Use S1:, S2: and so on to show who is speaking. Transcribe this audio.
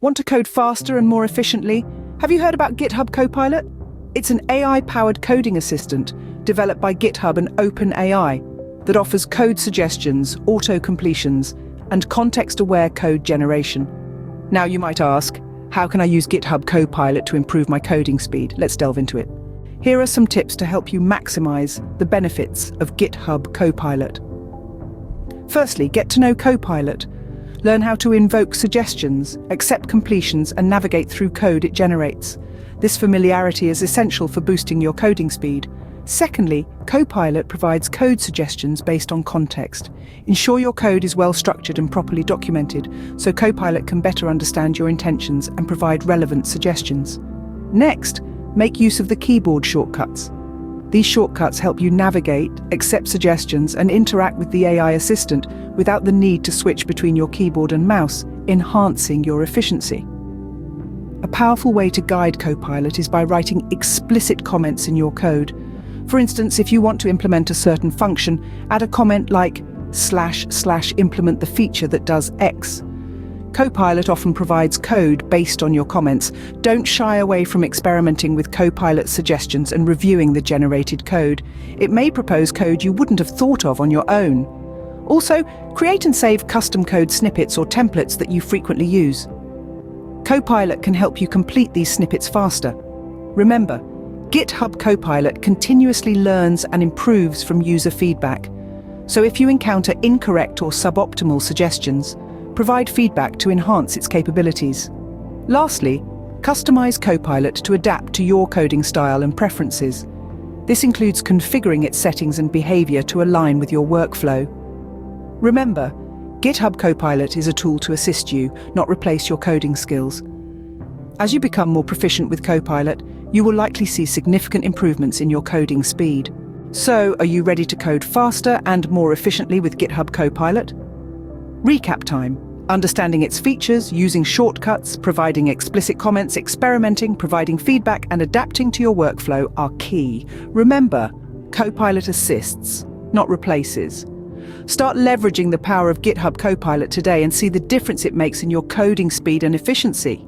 S1: Want to code faster and more efficiently? Have you heard about GitHub Copilot? It's an AI-powered coding assistant developed by GitHub and OpenAI that offers code suggestions, auto-completions, and context-aware code generation. Now you might ask, how can I use GitHub Copilot to improve my coding speed? Let's delve into it. Here are some tips to help you maximize the benefits of GitHub Copilot. Firstly, get to know Copilot. Learn how to invoke suggestions, accept completions, and navigate through code it generates. This familiarity is essential for boosting your coding speed. Secondly, Copilot provides code suggestions based on context. Ensure your code is well structured and properly documented, so Copilot can better understand your intentions and provide relevant suggestions. Next, make use of the keyboard shortcuts. These shortcuts help you navigate, accept suggestions, and interact with the AI assistant without the need to switch between your keyboard and mouse, enhancing your efficiency. A powerful way to guide Copilot is by writing explicit comments in your code. For instance, if you want to implement a certain function, add a comment like // implement the feature that does X. Copilot often provides code based on your comments. Don't shy away from experimenting with Copilot suggestions and reviewing the generated code. It may propose code you wouldn't have thought of on your own. Also, create and save custom code snippets or templates that you frequently use. Copilot can help you complete these snippets faster. Remember, GitHub Copilot continuously learns and improves from user feedback. So if you encounter incorrect or suboptimal suggestions, provide feedback to enhance its capabilities. Lastly, customize Copilot to adapt to your coding style and preferences. This includes configuring its settings and behavior to align with your workflow. Remember, GitHub Copilot is a tool to assist you, not replace your coding skills. As you become more proficient with Copilot, you will likely see significant improvements in your coding speed. So, are you ready to code faster and more efficiently with GitHub Copilot? Recap time. Understanding its features, using shortcuts, providing explicit comments, experimenting, providing feedback, and adapting to your workflow are key. Remember, Copilot assists, not replaces. Start leveraging the power of GitHub Copilot today and see the difference it makes in your coding speed and efficiency.